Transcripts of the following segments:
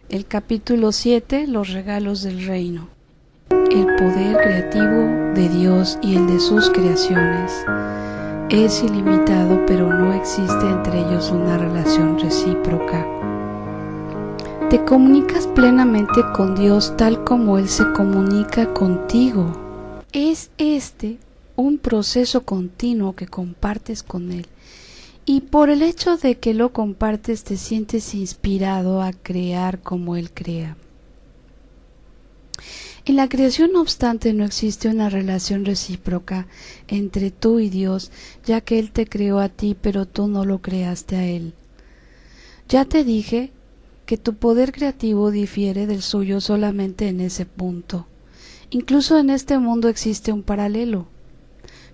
El capítulo 7, los regalos del reino. El poder creativo de Dios y el de sus creaciones es ilimitado, pero no existe entre ellos una relación recíproca. Te comunicas plenamente con Dios tal como Él se comunica contigo. Es este un proceso continuo que compartes con Él, y por el hecho de que lo compartes te sientes inspirado a crear como Él crea. En la creación, no obstante, no existe una relación recíproca entre tú y Dios, ya que Él te creó a ti, pero tú no lo creaste a Él. Ya te dije que tu poder creativo difiere del suyo solamente en ese punto. Incluso en este mundo existe un paralelo.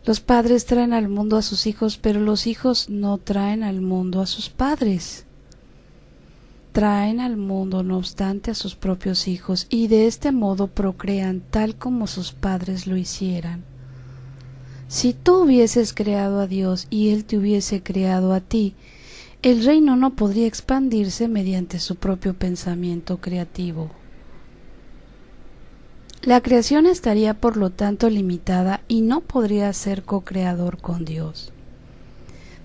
Los padres traen al mundo a sus hijos, pero los hijos no traen al mundo a sus padres. Traen al mundo, no obstante, a sus propios hijos, y de este modo procrean tal como sus padres lo hicieran. Si tú hubieses creado a Dios y Él te hubiese creado a ti, el reino no podría expandirse mediante su propio pensamiento creativo. La creación estaría por lo tanto limitada y no podría ser co-creador con Dios.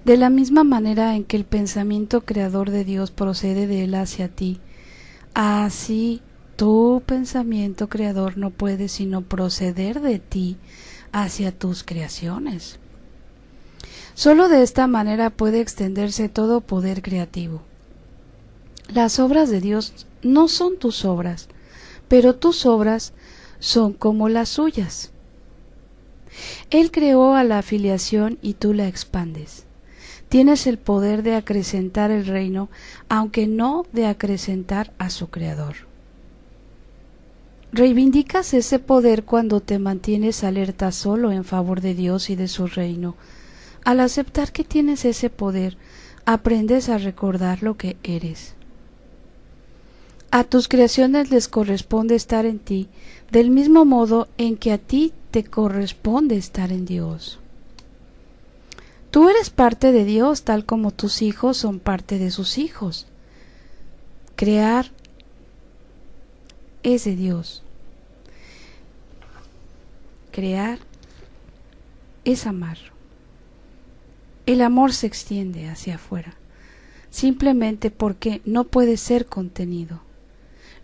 De la misma manera en que el pensamiento creador de Dios procede de Él hacia ti, así tu pensamiento creador no puede sino proceder de ti hacia tus creaciones. Solo de esta manera puede extenderse todo poder creativo. Las obras de Dios no son tus obras, pero tus obras son como las suyas. Él creó a la afiliación y tú la expandes. Tienes el poder de acrecentar el reino, aunque no de acrecentar a su creador. Reivindicas ese poder cuando te mantienes alerta solo en favor de Dios y de su reino. Al aceptar que tienes ese poder, aprendes a recordar lo que eres. A tus creaciones les corresponde estar en ti, del mismo modo en que a ti te corresponde estar en Dios. Tú eres parte de Dios, tal como tus hijos son parte de sus hijos. Crear es de Dios. Crear es amar. El amor se extiende hacia afuera, simplemente porque no puede ser contenido.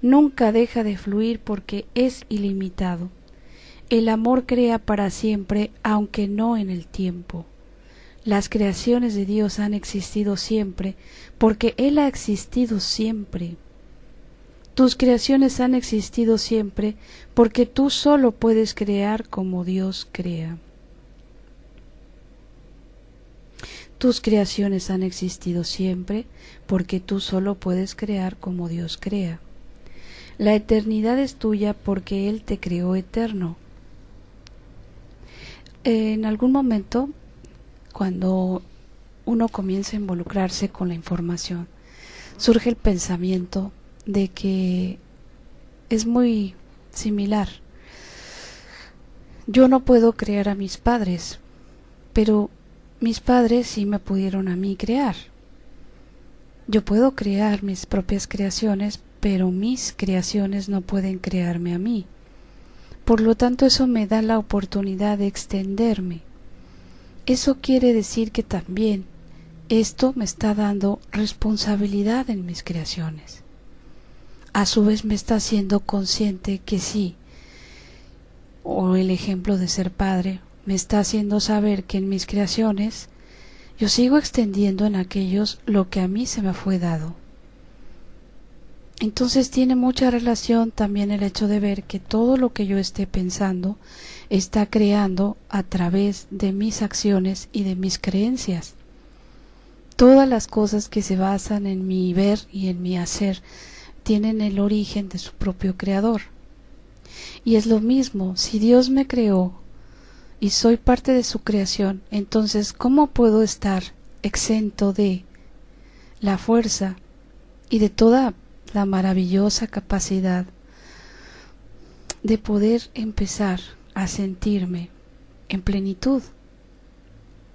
Nunca deja de fluir porque es ilimitado. El amor crea para siempre, aunque no en el tiempo. Las creaciones de Dios han existido siempre, porque Él ha existido siempre. Tus creaciones han existido siempre, porque tú solo puedes crear como Dios crea. Tus creaciones han existido siempre, porque tú solo puedes crear como Dios crea. La eternidad es tuya porque Él te creó eterno. En algún momento, cuando uno comienza a involucrarse con la información, surge el pensamiento de que es muy similar. Yo no puedo crear a mis padres, pero mis padres sí me pudieron a mí crear. Yo puedo crear mis propias creaciones, pero mis creaciones no pueden crearme a mí. Por lo tanto, eso me da la oportunidad de extenderme. Eso quiere decir que también esto me está dando responsabilidad en mis creaciones. A su vez me está haciendo consciente que sí, o el ejemplo de ser padre, me está haciendo saber que en mis creaciones yo sigo extendiendo en aquellos lo que a mí se me fue dado. Entonces tiene mucha relación también el hecho de ver que todo lo que yo esté pensando está creando a través de mis acciones y de mis creencias. Todas las cosas que se basan en mi ver y en mi hacer tienen el origen de su propio creador. Y es lo mismo, si Dios me creó y soy parte de su creación, entonces ¿cómo puedo estar exento de la fuerza y de toda la maravillosa capacidad de poder empezar a sentirme en plenitud?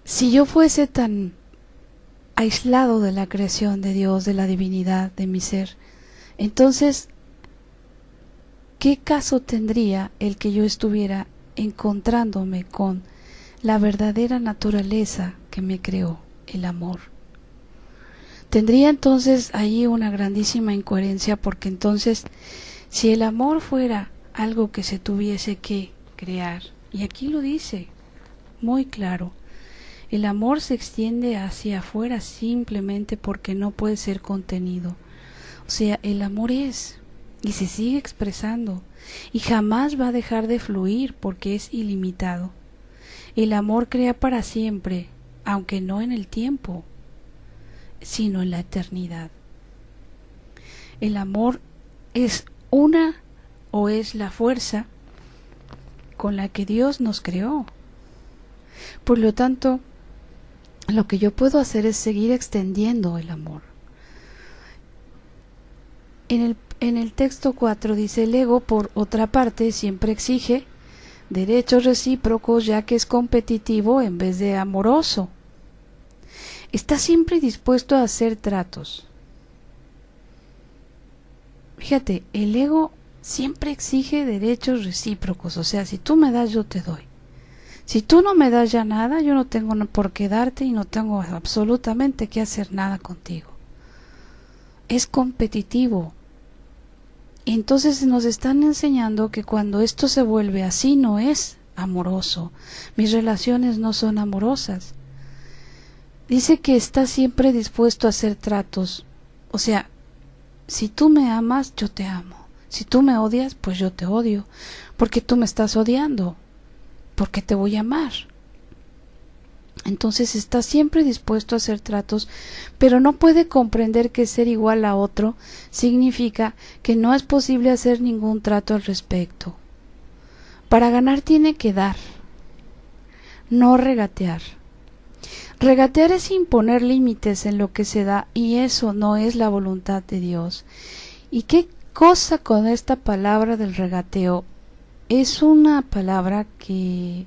Si yo fuese tan aislado de la creación de Dios, de la divinidad, de mi ser, Entonces, ¿qué caso tendría el que yo estuviera encontrándome con la verdadera naturaleza que me creó, el amor? Tendría entonces ahí una grandísima incoherencia, porque entonces, si el amor fuera algo que se tuviese que crear, y aquí lo dice muy claro, el amor se extiende hacia afuera simplemente porque no puede ser contenido. O sea, el amor es y se sigue expresando y jamás va a dejar de fluir porque es ilimitado. El amor crea para siempre, aunque no en el tiempo, sino en la eternidad. El amor es una o es la fuerza con la que Dios nos creó. Por lo tanto, lo que yo puedo hacer es seguir extendiendo el amor. En el texto 4 dice: el ego, por otra parte, siempre exige derechos recíprocos, ya que es competitivo en vez de amoroso. Está siempre dispuesto a hacer tratos. Fíjate, el ego siempre exige derechos recíprocos, o sea, si tú me das, yo te doy. Si tú no me das ya nada, yo no tengo por qué darte y no tengo absolutamente que hacer nada contigo. Es competitivo. Entonces nos están enseñando que cuando esto se vuelve así, no es amoroso. Mis relaciones no son amorosas. Dice que está siempre dispuesto a hacer tratos. O sea, si tú me amas, yo te amo. Si tú me odias, pues yo te odio. Porque tú me estás odiando. Porque te voy a amar. Entonces está siempre dispuesto a hacer tratos, pero no puede comprender que ser igual a otro significa que no es posible hacer ningún trato al respecto. Para ganar tiene que dar, no regatear. Regatear es imponer límites en lo que se da, y eso no es la voluntad de Dios. ¿Y qué cosa con esta palabra del regateo? Es una palabra que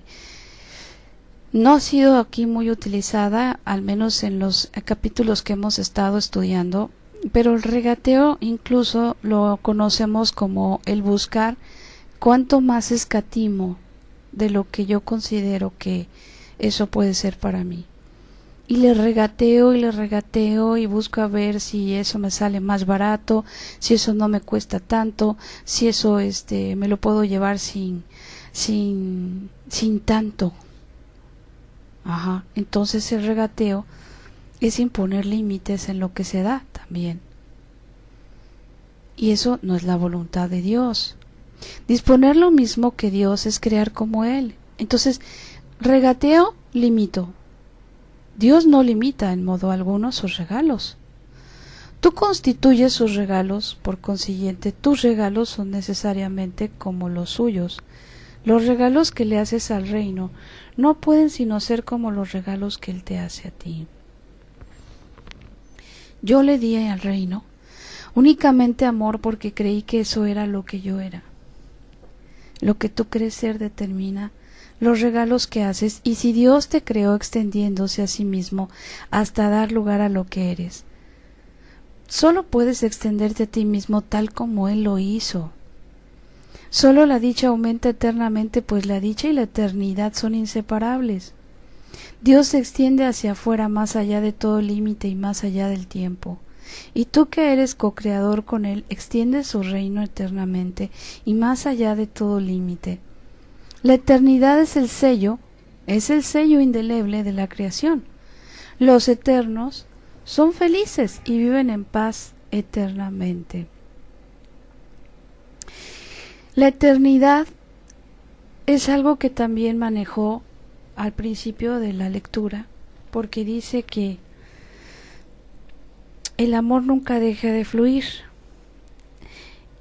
no ha sido aquí muy utilizada, al menos en los capítulos que hemos estado estudiando, pero el regateo incluso lo conocemos como el buscar cuánto más escatimo de lo que yo considero que eso puede ser para mí. Y le regateo y busco a ver si eso me sale más barato, si eso no me cuesta tanto, si eso me lo puedo llevar sin tanto. Ajá, entonces el regateo es imponer límites en lo que se da también. Y eso no es la voluntad de Dios. Disponer lo mismo que Dios es crear como Él. Entonces, regateo, limito. Dios no limita en modo alguno sus regalos. Tú constituyes sus regalos, por consiguiente, tus regalos son necesariamente como los suyos. Los regalos que le haces al reino no pueden sino ser como los regalos que Él te hace a ti. Yo le di al reino únicamente amor porque creí que eso era lo que yo era. Lo que tú crees ser determina los regalos que haces, y si Dios te creó extendiéndose a sí mismo hasta dar lugar a lo que eres, solo puedes extenderte a ti mismo tal como Él lo hizo. Solo la dicha aumenta eternamente, pues la dicha y la eternidad son inseparables. Dios se extiende hacia afuera, más allá de todo límite y más allá del tiempo. Y tú, que eres co-creador con Él, extiendes su reino eternamente y más allá de todo límite. La eternidad es el sello indeleble de la creación. Los eternos son felices y viven en paz eternamente. La eternidad es algo que también manejó al principio de la lectura, porque dice que el amor nunca deja de fluir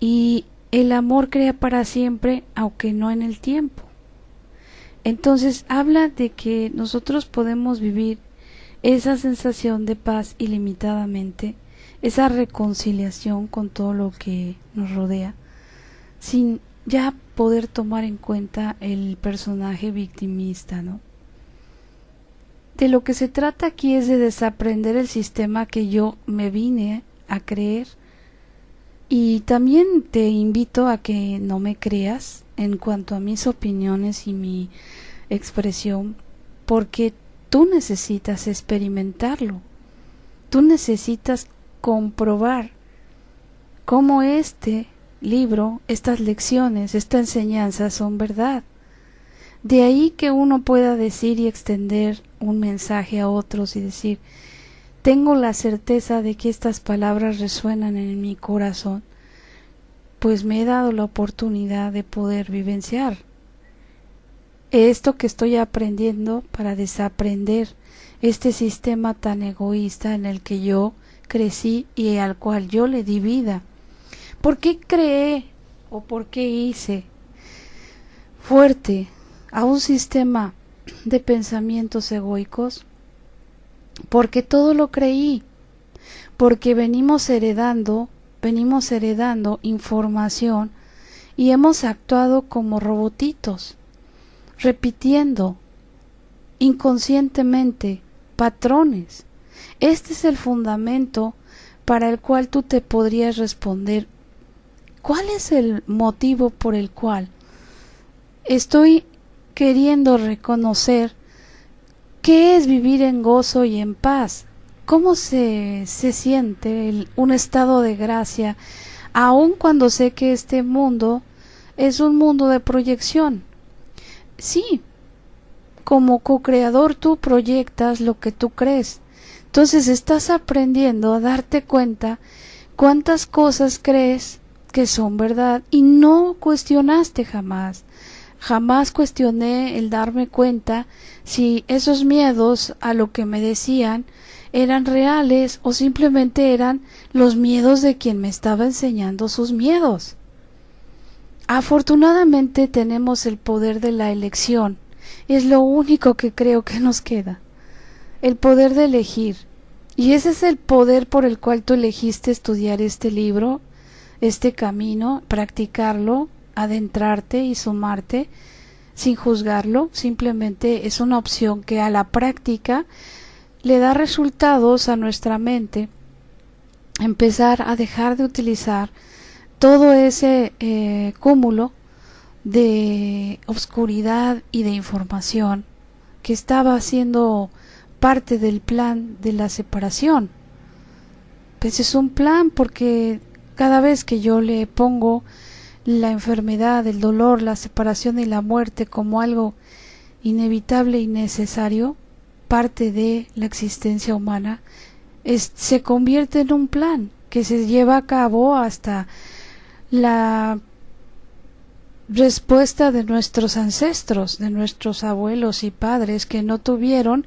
y el amor crea para siempre, aunque no en el tiempo. Entonces habla de que nosotros podemos vivir esa sensación de paz ilimitadamente, esa reconciliación con todo lo que nos rodea, sin ya poder tomar en cuenta el personaje victimista, ¿no? De lo que se trata aquí es de desaprender el sistema que yo me vine a creer Y también te invito a que no me creas en cuanto a mis opiniones y mi expresión, porque tú necesitas experimentarlo, tú necesitas comprobar cómo este libro, estas lecciones, esta enseñanza son verdad. De ahí que uno pueda decir y extender un mensaje a otros y decir: tengo la certeza de que estas palabras resuenan en mi corazón, pues me he dado la oportunidad de poder vivenciar esto que estoy aprendiendo para desaprender este sistema tan egoísta en el que yo crecí y al cual yo le di vida. ¿Por qué creé o por qué hice fuerte a un sistema de pensamientos egoicos? Porque todo lo creí, porque venimos heredando información y hemos actuado como robotitos, repitiendo inconscientemente patrones. Este es el fundamento para el cual tú te podrías responder: ¿cuál es el motivo por el cual estoy queriendo reconocer qué es vivir en gozo y en paz? ¿Cómo se siente un estado de gracia, aun cuando sé que este mundo es un mundo de proyección? Sí, como co-creador tú proyectas lo que tú crees. Entonces estás aprendiendo a darte cuenta cuántas cosas crees que son verdad y no cuestionaste jamás. Jamás cuestioné el darme cuenta si esos miedos a lo que me decían eran reales o simplemente eran los miedos de quien me estaba enseñando sus miedos. Afortunadamente tenemos el poder de la elección. Es lo único que creo que nos queda. El poder de elegir. Y ese es el poder por el cual tú elegiste estudiar este libro, este camino, practicarlo, adentrarte y sumarte sin juzgarlo. Simplemente es una opción que a la práctica le da resultados a nuestra mente. Empezar a dejar de utilizar todo ese cúmulo de obscuridad y de información que estaba haciendo parte del plan de la separación. Pues es un plan, porque cada vez que yo le pongo la enfermedad, el dolor, la separación y la muerte como algo inevitable y necesario, parte de la existencia humana, se convierte en un plan que se lleva a cabo hasta la respuesta de nuestros ancestros, de nuestros abuelos y padres, que no tuvieron,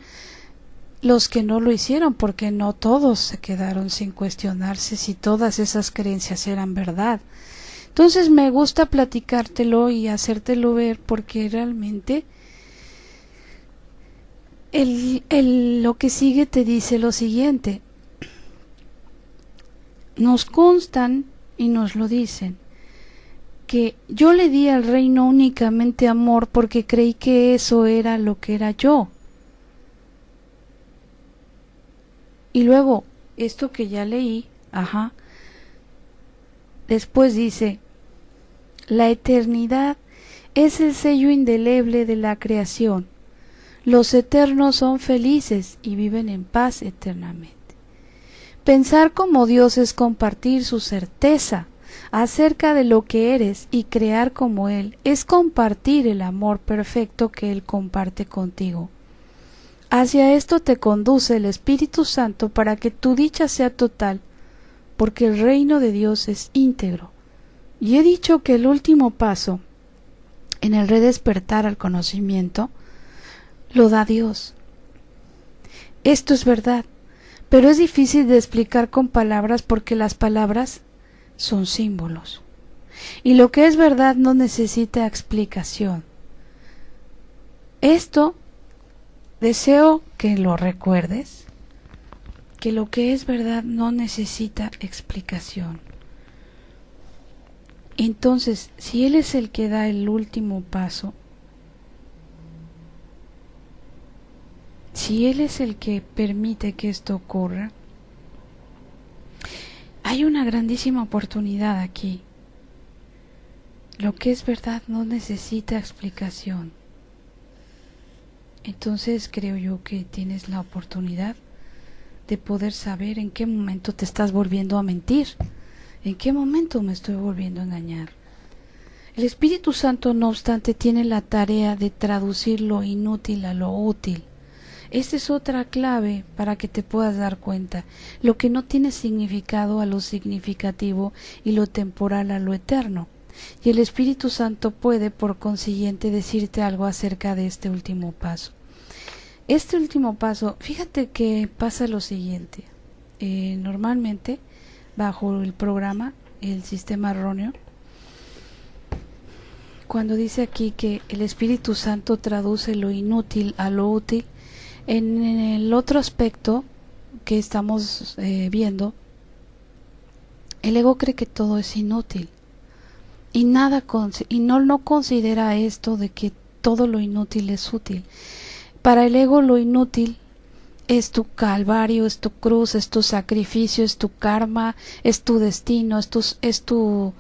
los que no lo hicieron, porque no todos se quedaron sin cuestionarse si todas esas creencias eran verdad. Entonces me gusta platicártelo y hacértelo ver, porque realmente lo que sigue te dice lo siguiente: nos constan y nos lo dicen, que yo le di al reino únicamente amor porque creí que eso era lo que era yo. Y luego, esto que ya leí, después dice: la eternidad es el sello indeleble de la creación. Los eternos son felices y viven en paz eternamente. Pensar como Dios es compartir su certeza acerca de lo que eres, y crear como Él es compartir el amor perfecto que Él comparte contigo. Hacia esto te conduce el Espíritu Santo para que tu dicha sea total, porque el reino de Dios es íntegro. Y he dicho que el último paso en el redespertar al conocimiento lo da Dios. Esto es verdad, pero es difícil de explicar con palabras, porque las palabras son símbolos. Y lo que es verdad no necesita explicación. Esto deseo que lo recuerdes, que lo que es verdad no necesita explicación. Entonces, si Él es el que da el último paso, si Él es el que permite que esto ocurra, hay una grandísima oportunidad aquí. Lo que es verdad no necesita explicación. Entonces creo yo que tienes la oportunidad de poder saber en qué momento te estás volviendo a mentir, en qué momento me estoy volviendo a engañar. El Espíritu Santo, no obstante, tiene la tarea de traducir lo inútil a lo útil. Esta es otra clave para que te puedas dar cuenta. Lo que no tiene significado a lo significativo y lo temporal a lo eterno. Y el Espíritu Santo puede, por consiguiente, decirte algo acerca de este último paso. Este último paso, fíjate que pasa lo siguiente. Normalmente, bajo el programa, el sistema erróneo, cuando dice aquí que el Espíritu Santo traduce lo inútil a lo útil, en el otro aspecto que estamos viendo, el ego cree que todo es inútil y no considera esto de que todo lo inútil es útil. Para el ego lo inútil es tu calvario, es tu cruz, es tu sacrificio, es tu karma, es tu destino, es tu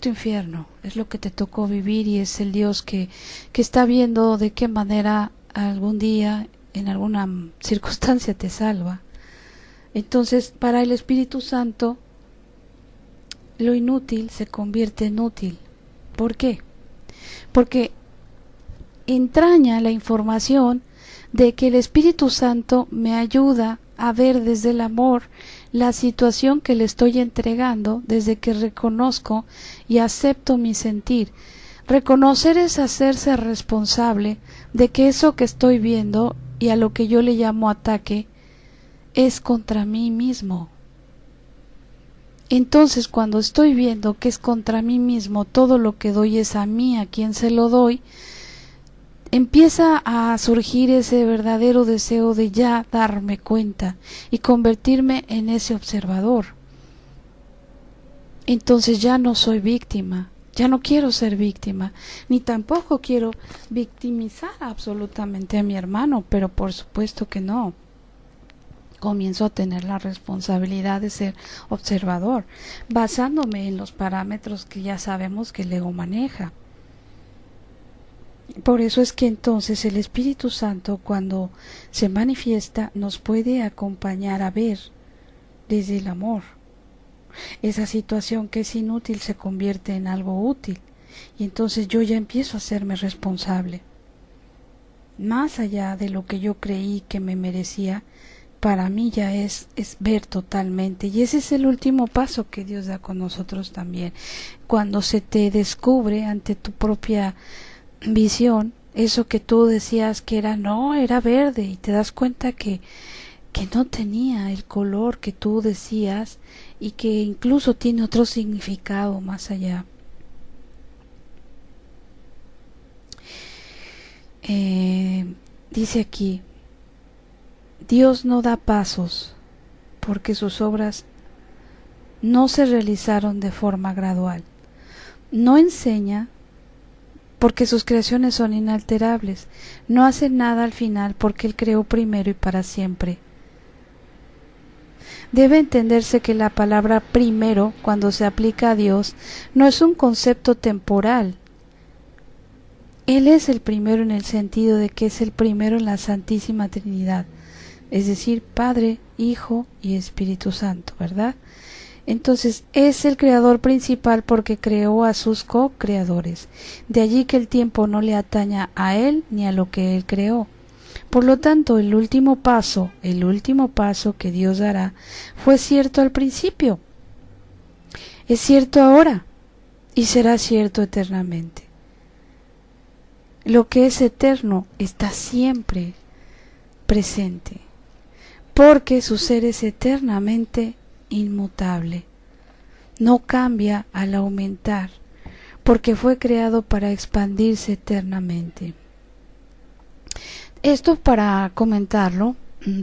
infierno, es lo que te tocó vivir y es el Dios que está viendo de qué manera algún día, en alguna circunstancia te salva. Entonces, para el Espíritu Santo, lo inútil se convierte en útil. ¿Por qué? Porque entraña la información de que el Espíritu Santo me ayuda a ver desde el amor la situación que le estoy entregando, desde que reconozco y acepto mi sentir. Reconocer es hacerse responsable de que eso que estoy viendo y a lo que yo le llamo ataque es contra mí mismo. Entonces, cuando estoy viendo que es contra mí mismo, todo lo que doy es a mí, a quien se lo doy, empieza a surgir ese verdadero deseo de ya darme cuenta y convertirme en ese observador. Entonces ya no soy víctima, ya no quiero ser víctima, ni tampoco quiero victimizar absolutamente a mi hermano, pero por supuesto que no. Comienzo a tener la responsabilidad de ser observador, basándome en los parámetros que ya sabemos que el ego maneja. Por eso es que entonces el Espíritu Santo, cuando se manifiesta, nos puede acompañar a ver desde el amor. Esa situación que es inútil se convierte en algo útil y entonces yo ya empiezo a hacerme responsable. Más allá de lo que yo creí que me merecía, para mí ya es ver totalmente, y ese es el último paso que Dios da con nosotros también. Cuando se te descubre ante tu propia visión, eso que tú decías que era verde, y te das cuenta que no tenía el color que tú decías y que incluso tiene otro significado más allá. Dice aquí, Dios no da pasos porque sus obras no se realizaron de forma gradual. No enseña porque sus creaciones son inalterables. No hace nada al final porque Él creó primero y para siempre. Debe entenderse que la palabra primero, cuando se aplica a Dios, no es un concepto temporal. Él es el primero en el sentido de que es el primero en la Santísima Trinidad, es decir, Padre, Hijo y Espíritu Santo, ¿verdad? Entonces es el creador principal porque creó a sus co-creadores. De allí que el tiempo no le ataña a Él ni a lo que Él creó. Por lo tanto, el último paso que Dios dará fue cierto al principio, es cierto ahora y será cierto eternamente. Lo que es eterno está siempre presente, porque su ser es eternamente inmutable. No cambia al aumentar, porque fue creado para expandirse eternamente. Esto para comentarlo,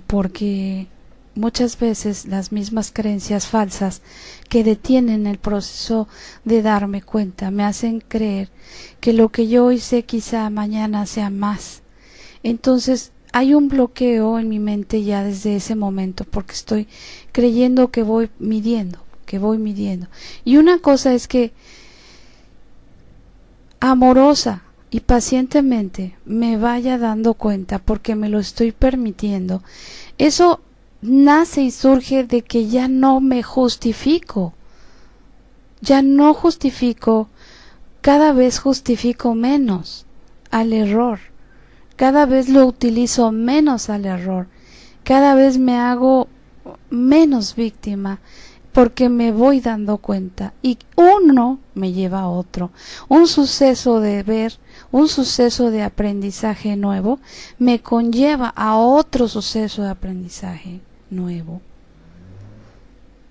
porque muchas veces las mismas creencias falsas que detienen el proceso de darme cuenta me hacen creer que lo que yo hoy sé quizá mañana sea más. Entonces hay un bloqueo en mi mente ya desde ese momento, porque estoy creyendo que voy midiendo. Y una cosa es que amorosa y pacientemente me vaya dando cuenta, porque me lo estoy permitiendo. Eso nace y surge de que ya no me justifico. Ya no justifico, cada vez justifico menos al error. Cada vez lo utilizo menos al error. Cada vez me hago menos víctima, porque me voy dando cuenta, y uno me lleva a otro. Un suceso de ver, un suceso de aprendizaje nuevo me conlleva a otro suceso de aprendizaje nuevo.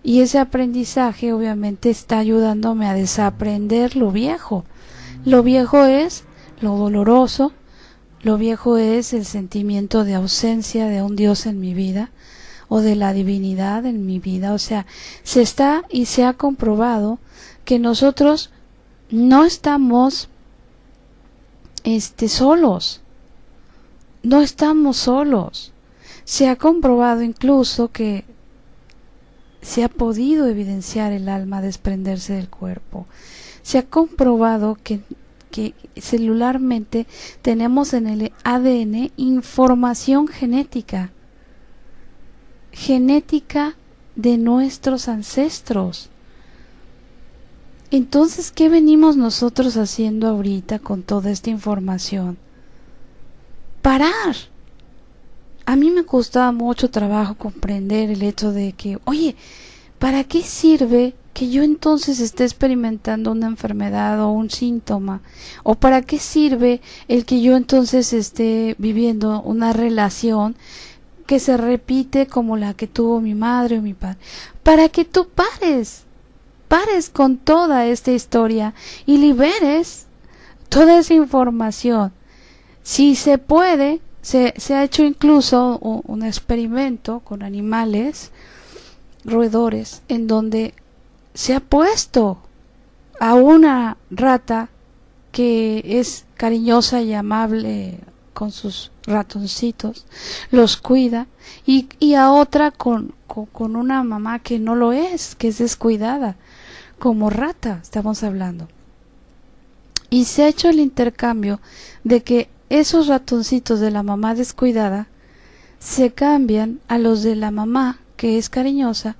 Y ese aprendizaje obviamente está ayudándome a desaprender lo viejo. Lo viejo es lo doloroso, lo viejo es el sentimiento de ausencia de un Dios en mi vida, o de la divinidad en mi vida. O sea, se está y se ha comprobado que nosotros no estamos solos. No estamos solos. Se ha comprobado incluso que se ha podido evidenciar el alma desprenderse del cuerpo. Se ha comprobado que celularmente tenemos en el ADN información genética de nuestros ancestros. Entonces, ¿qué venimos nosotros haciendo ahorita con toda esta información? Parar. A mí me costaba mucho trabajo comprender el hecho de que, oye, ¿para qué sirve que yo entonces esté experimentando una enfermedad o un síntoma? ¿O para qué sirve el que yo entonces esté viviendo una relación que se repite como la que tuvo mi madre o mi padre? Para que tú pares con toda esta historia y liberes toda esa información. Si se puede, se ha hecho incluso un experimento con animales roedores, en donde se ha puesto a una rata que es cariñosa y amable con sus ratoncitos, los cuida, y a otra con una mamá que no lo es, que es descuidada, como rata estamos hablando. Y se ha hecho el intercambio de que esos ratoncitos de la mamá descuidada se cambian a los de la mamá que es cariñosa,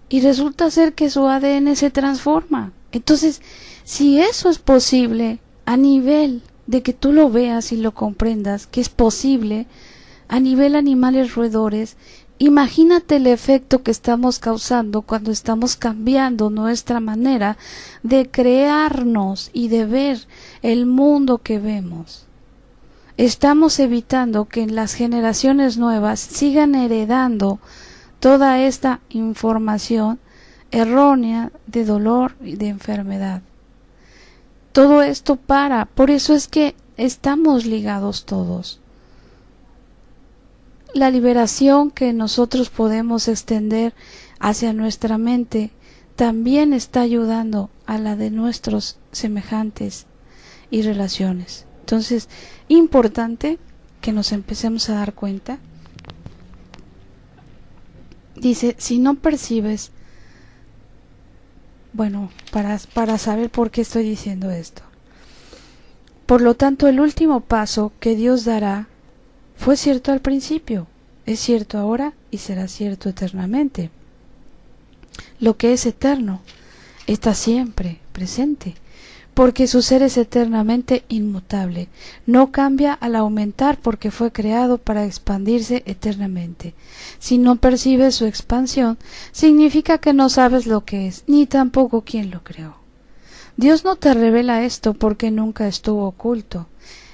y resulta ser que su ADN se transforma. Entonces, si eso es posible a nivel de que tú lo veas y lo comprendas, que es posible a nivel animales roedores, imagínate el efecto que estamos causando cuando estamos cambiando nuestra manera de crearnos y de ver el mundo que vemos. Estamos evitando que en las generaciones nuevas sigan heredando toda esta información errónea de dolor y de enfermedad. Todo esto por eso es que estamos ligados todos. La liberación que nosotros podemos extender hacia nuestra mente también está ayudando a la de nuestros semejantes y relaciones. Entonces, importante que nos empecemos a dar cuenta. Dice, si no percibes, bueno, para saber por qué estoy diciendo esto. Por lo tanto, el último paso que Dios dará fue cierto al principio, es cierto ahora y será cierto eternamente. Lo que es eterno está siempre presente, porque su ser es eternamente inmutable, no cambia al aumentar, porque fue creado para expandirse eternamente. Si no percibes su expansión, significa que no sabes lo que es, ni tampoco quién lo creó. Dios no te revela esto porque nunca estuvo oculto.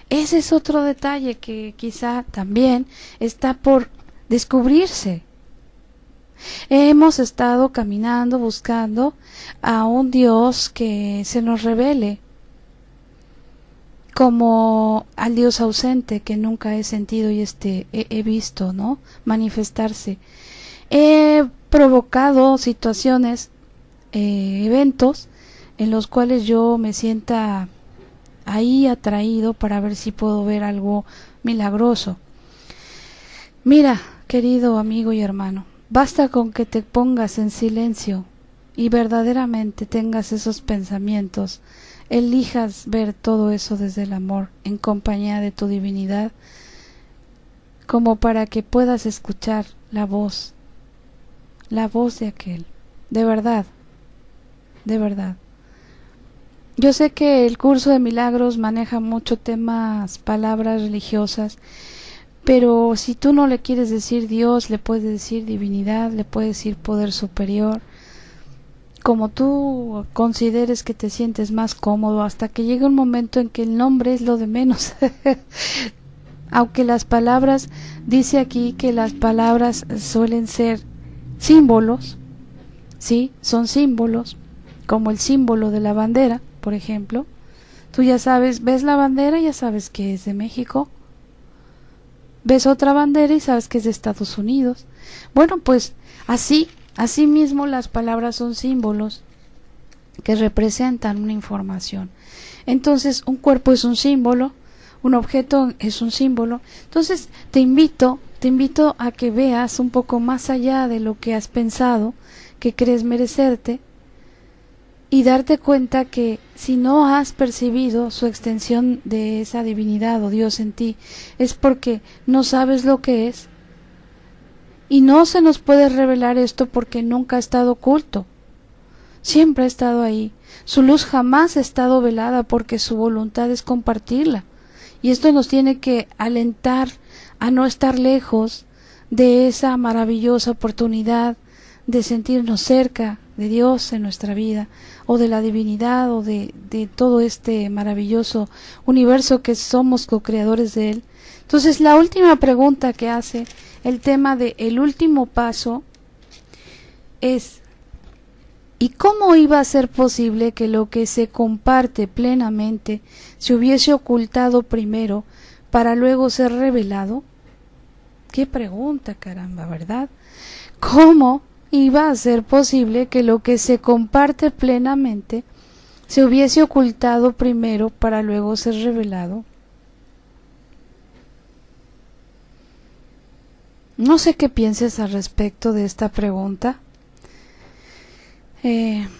Ese es otro detalle que quizá también está por descubrirse. Hemos estado caminando buscando a un Dios que se nos revele, como al Dios ausente que nunca he sentido y he visto, ¿no?, manifestarse. He provocado situaciones, eventos en los cuales yo me sienta ahí atraído para ver si puedo ver algo milagroso. Mira, querido amigo y hermano, basta con que te pongas en silencio y verdaderamente tengas esos pensamientos, elijas ver todo eso desde el amor, en compañía de tu divinidad, como para que puedas escuchar la voz de aquel, de verdad, de verdad. Yo sé que el curso de milagros maneja mucho temas, palabras religiosas, pero si tú no le quieres decir Dios, le puedes decir divinidad, le puedes decir poder superior, como tú consideres que te sientes más cómodo, hasta que llegue un momento en que el nombre es lo de menos. Aunque las palabras, dice aquí que las palabras suelen ser símbolos, ¿sí? Son símbolos, como el símbolo de la bandera, por ejemplo. Tú ya sabes, ves la bandera, ya sabes que es de México. Ves otra bandera y sabes que es de Estados Unidos. Bueno, pues así mismo las palabras son símbolos que representan una información. Entonces, un cuerpo es un símbolo, un objeto es un símbolo. Entonces, te invito a que veas un poco más allá de lo que has pensado, que crees merecerte, y darte cuenta que si no has percibido su extensión de esa divinidad o Dios en ti, es porque no sabes lo que es, y no se nos puede revelar esto porque nunca ha estado oculto, siempre ha estado ahí. Su luz jamás ha estado velada porque su voluntad es compartirla, y esto nos tiene que alentar a no estar lejos de esa maravillosa oportunidad de sentirnos cerca de Dios en nuestra vida, o de la divinidad, o de todo este maravilloso universo que somos co-creadores de él. Entonces, la última pregunta que hace el tema de el último paso es: ¿y cómo iba a ser posible que lo que se comparte plenamente se hubiese ocultado primero para luego ser revelado? Qué pregunta, caramba, ¿verdad? ¿Cómo iba a ser posible que lo que se comparte plenamente se hubiese ocultado primero para luego ser revelado? No sé qué pienses al respecto de esta pregunta.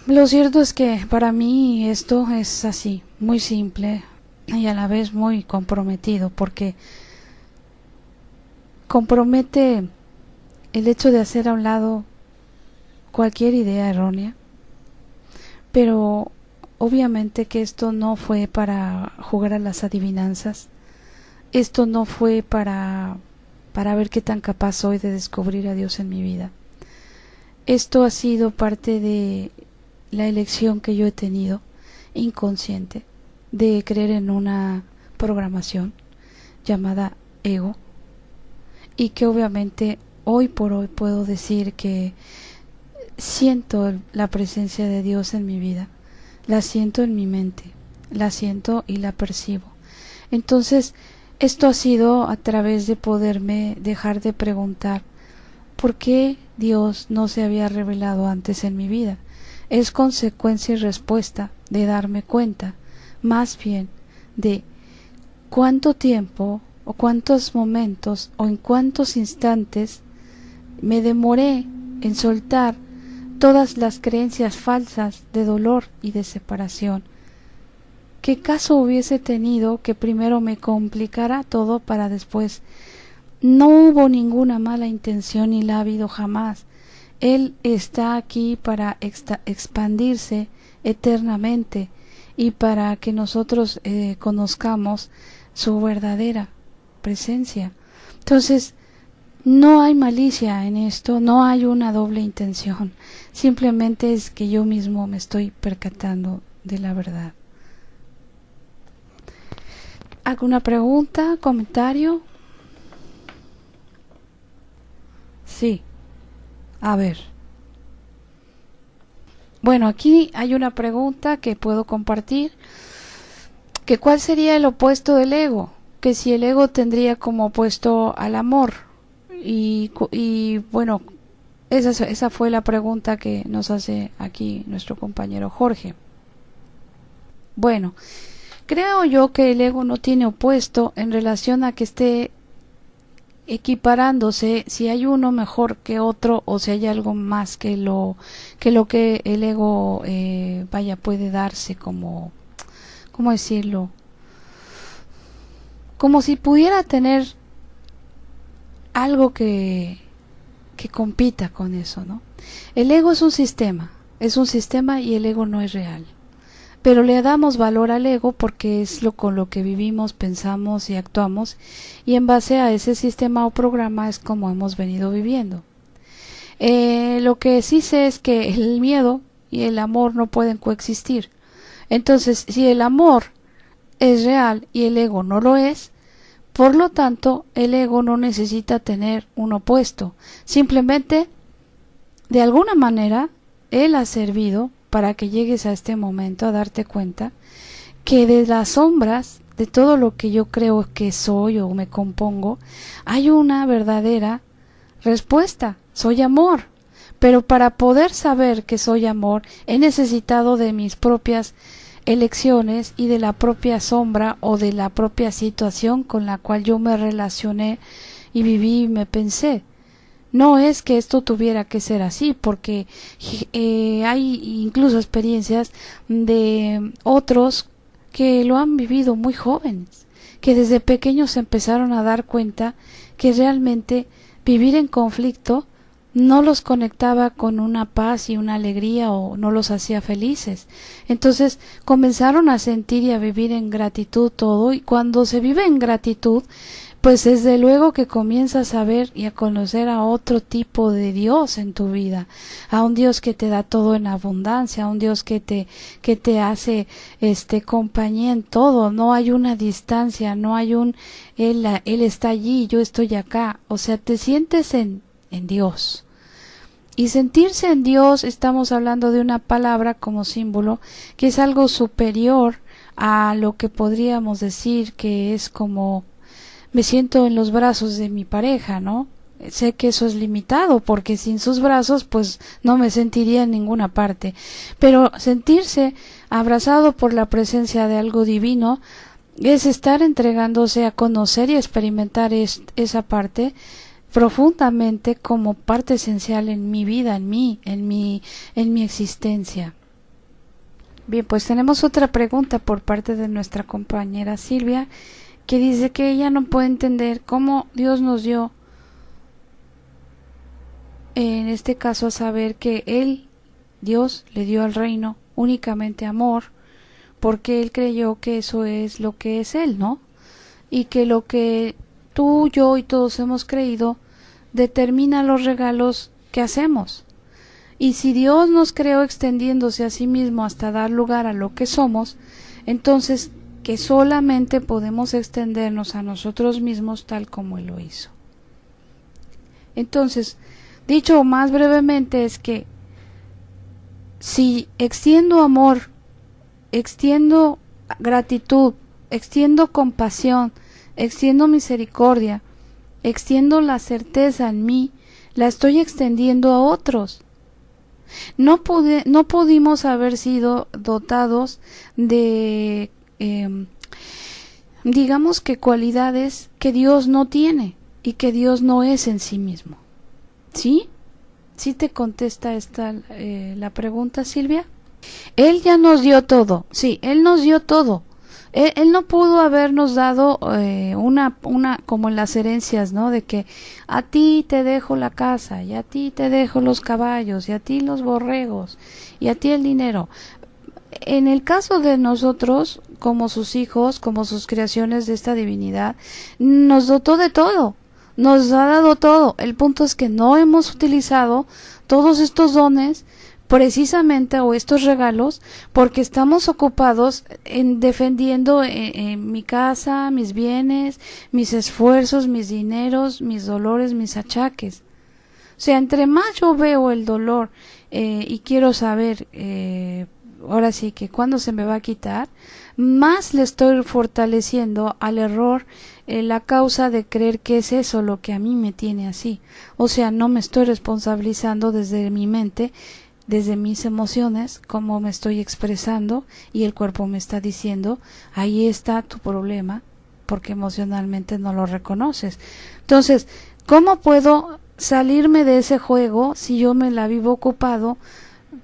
Lo cierto es que para mí esto es así, muy simple y a la vez muy comprometido, porque compromete el hecho de hacer a un lado cualquier idea errónea, pero obviamente que esto no fue para jugar a las adivinanzas, esto no fue para ver qué tan capaz soy de descubrir a Dios en mi vida. Esto ha sido parte de la elección que yo he tenido, inconsciente, de creer en una programación llamada ego, y que obviamente hoy por hoy puedo decir que siento la presencia de Dios en mi vida, la siento en mi mente, la siento y la percibo. Entonces, esto ha sido a través de poderme dejar de preguntar ¿por qué Dios no se había revelado antes en mi vida? Es consecuencia y respuesta de darme cuenta, más bien, de cuánto tiempo o cuántos momentos o en cuántos instantes me demoré en soltar todas las creencias falsas de dolor y de separación. ¿Qué caso hubiese tenido que primero me complicara todo para después? No hubo ninguna mala intención ni la ha habido jamás. Él está aquí para expandirse eternamente y para que nosotros conozcamos su verdadera presencia. Entonces, no hay malicia en esto, no hay una doble intención, simplemente es que yo mismo me estoy percatando de la verdad. ¿Alguna pregunta, comentario? Sí, a ver. Bueno, aquí hay una pregunta que puedo compartir, que ¿cuál sería el opuesto del ego? Que si el ego tendría como opuesto al amor. Y bueno, esa fue la pregunta que nos hace aquí nuestro compañero Jorge. Bueno, creo yo que el ego no tiene opuesto en relación a que esté equiparándose si hay uno mejor que otro o si hay algo más que lo que el ego puede darse como, ¿cómo decirlo? Como si pudiera tener algo que compita con eso, ¿no? El ego es un sistema y el ego no es real. Pero le damos valor al ego porque es con lo que vivimos, pensamos y actuamos, y en base a ese sistema o programa es como hemos venido viviendo. Lo que sí sé es que el miedo y el amor no pueden coexistir. Entonces, si el amor es real y el ego no lo es, por lo tanto, el ego no necesita tener un opuesto. Simplemente, de alguna manera, él ha servido para que llegues a este momento a darte cuenta que de las sombras, de todo lo que yo creo que soy o me compongo, hay una verdadera respuesta. Soy amor. Pero para poder saber que soy amor, he necesitado de mis propias elecciones y de la propia sombra o de la propia situación con la cual yo me relacioné y viví y me pensé. No es que esto tuviera que ser así, porque hay incluso experiencias de otros que lo han vivido muy jóvenes, que desde pequeños se empezaron a dar cuenta que realmente vivir en conflicto no los conectaba con una paz y una alegría o no los hacía felices. Entonces comenzaron a sentir y a vivir en gratitud todo, y cuando se vive en gratitud, pues desde luego que comienzas a ver y a conocer a otro tipo de Dios en tu vida, a un Dios que te da todo en abundancia, a un Dios que te hace compañía en todo. No hay una distancia, no hay él está allí, yo estoy acá. O sea, te sientes en Dios. Y sentirse en Dios, estamos hablando de una palabra como símbolo, que es algo superior a lo que podríamos decir que es como me siento en los brazos de mi pareja, ¿no? Sé que eso es limitado porque sin sus brazos pues no me sentiría en ninguna parte, pero sentirse abrazado por la presencia de algo divino es estar entregándose a conocer y experimentar esa parte profundamente como parte esencial en mi vida, en mi existencia. Bien, pues tenemos otra pregunta por parte de nuestra compañera Silvia, que dice que ella no puede entender cómo Dios nos dio, en este caso, a saber que Dios le dio al reino únicamente amor, porque él creyó que eso es lo que es él, ¿no? Y que lo que tú, yo y todos hemos creído determina los regalos que hacemos. Y si Dios nos creó extendiéndose a sí mismo hasta dar lugar a lo que somos, entonces que solamente podemos extendernos a nosotros mismos tal como Él lo hizo. Entonces, dicho más brevemente, es que si extiendo amor, extiendo gratitud, extiendo compasión, extiendo misericordia, extiendo la certeza en mí, la estoy extendiendo a otros. No pudimos haber sido dotados de digamos que cualidades que Dios no tiene y que Dios no es en sí mismo. ¿Sí? ¿Sí te contesta la pregunta, Silvia? Él ya nos dio todo. Sí, Él nos dio todo. Él no pudo habernos dado una como en las herencias, ¿no? De que a ti te dejo la casa, y a ti te dejo los caballos, y a ti los borregos, y a ti el dinero. En el caso de nosotros, como sus hijos, como sus creaciones de esta divinidad, nos dotó de todo, nos ha dado todo. El punto es que no hemos utilizado todos estos dones precisamente, o estos regalos, porque estamos ocupados en defendiendo mi casa, mis bienes, mis esfuerzos, mis dineros, mis dolores, mis achaques. O sea, entre más yo veo el dolor y quiero saber ahora sí que cuándo se me va a quitar, más le estoy fortaleciendo al error la causa de creer que es eso lo que a mí me tiene así. O sea, no me estoy responsabilizando desde mi mente, desde mis emociones, cómo me estoy expresando, y el cuerpo me está diciendo, ahí está tu problema, porque emocionalmente no lo reconoces. Entonces, ¿cómo puedo salirme de ese juego si yo me la vivo ocupado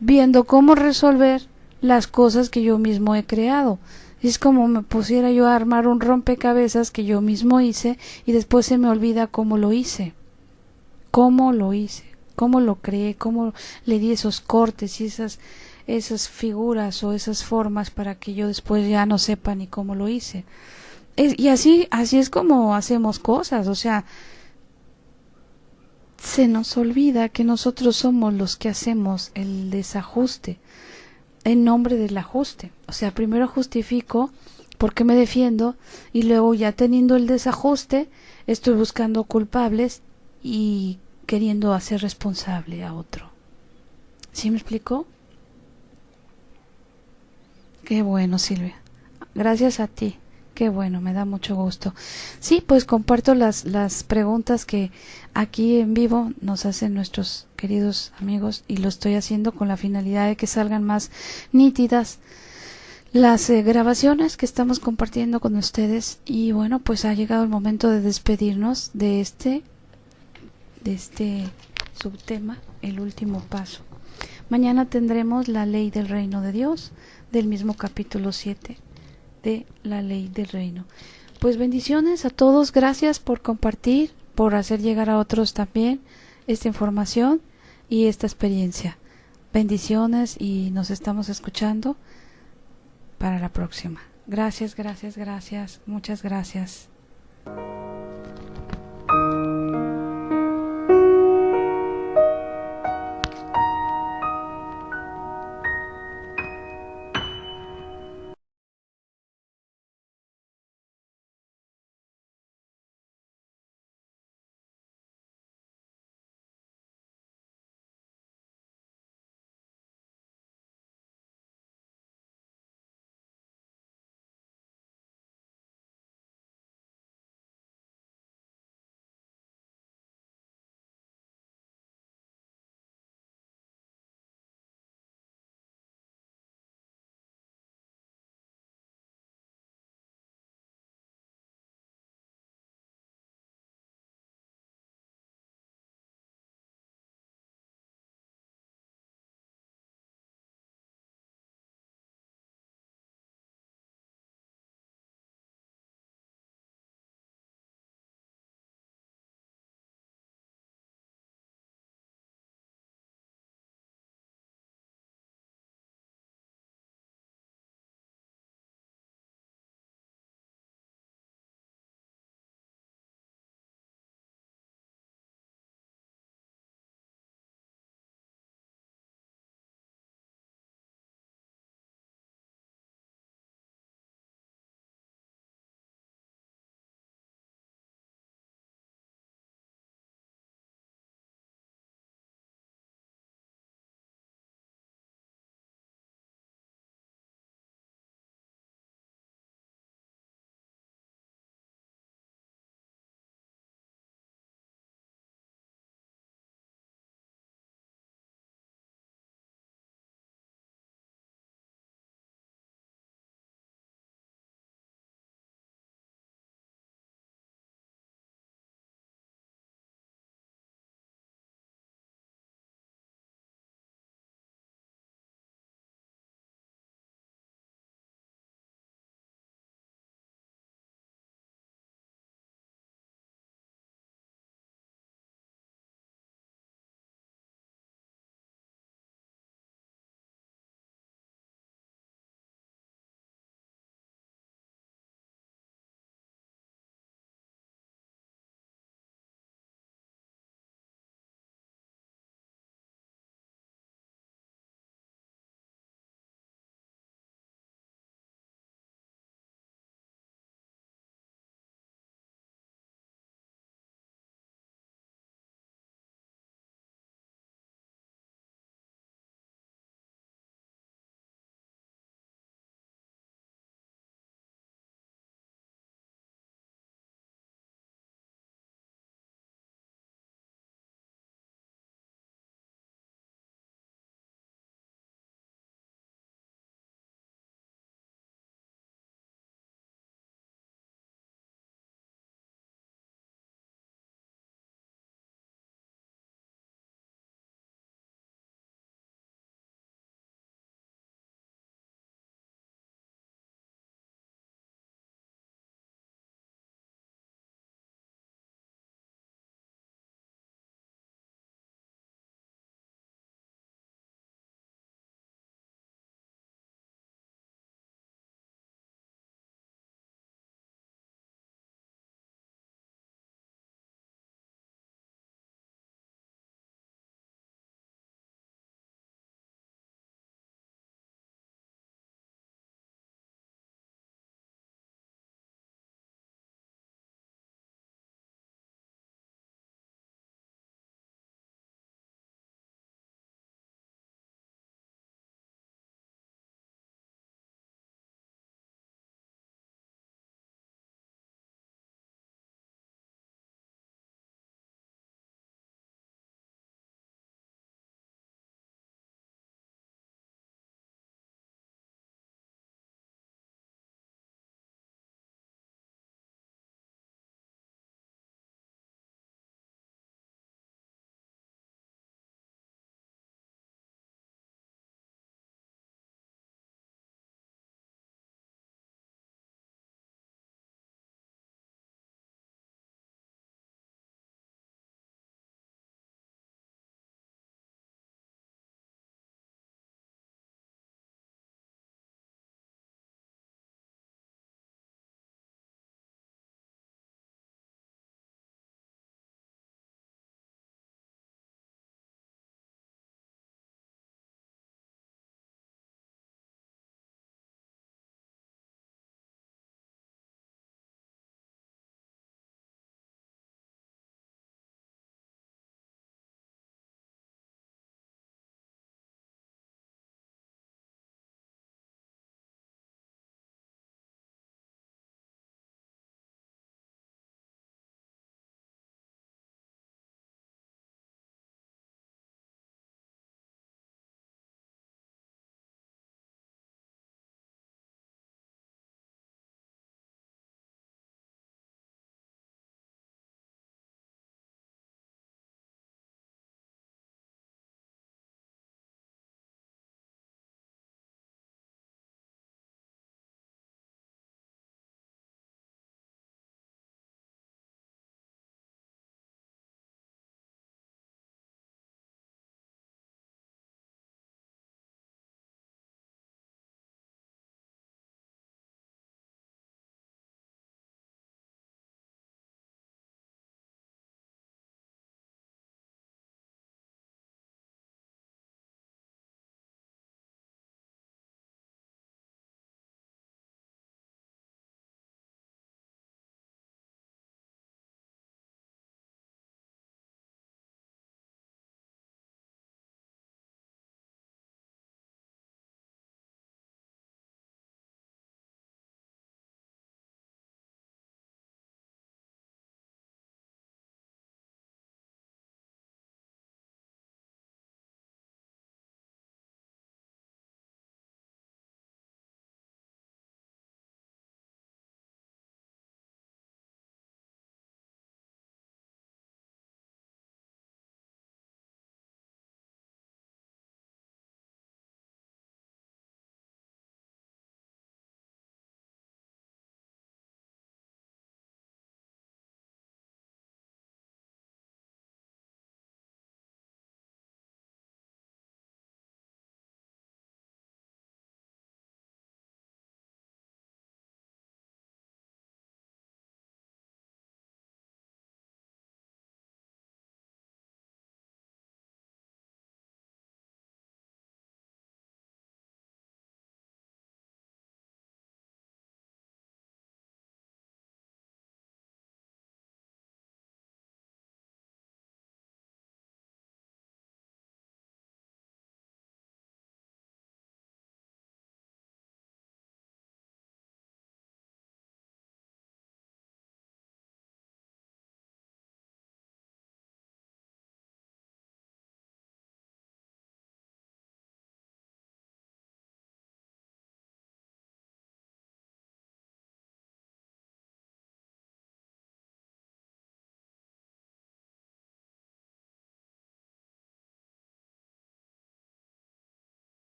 viendo cómo resolver las cosas que yo mismo he creado? Es como me pusiera yo a armar un rompecabezas que yo mismo hice y después se me olvida cómo lo hice, cómo lo creé, cómo le di esos cortes y esas figuras o esas formas para que yo después ya no sepa ni cómo lo hice. Y así es como hacemos cosas, o sea, se nos olvida que nosotros somos los que hacemos el desajuste en nombre del ajuste. O sea, primero justifico por qué me defiendo y luego ya teniendo el desajuste estoy buscando culpables y queriendo hacer responsable a otro. ¿Sí me explicó? Qué bueno, Silvia. Gracias a ti. Qué bueno, me da mucho gusto. Sí, pues comparto las preguntas que aquí en vivo nos hacen nuestros queridos amigos y lo estoy haciendo con la finalidad de que salgan más nítidas las grabaciones que estamos compartiendo con ustedes. Y bueno, pues ha llegado el momento de despedirnos de este subtema, el último paso. Mañana tendremos la ley del reino de Dios, del mismo capítulo 7 de la ley del reino. Pues bendiciones a todos, gracias por compartir, por hacer llegar a otros también esta información y esta experiencia. Bendiciones y nos estamos escuchando para la próxima. Gracias, muchas gracias.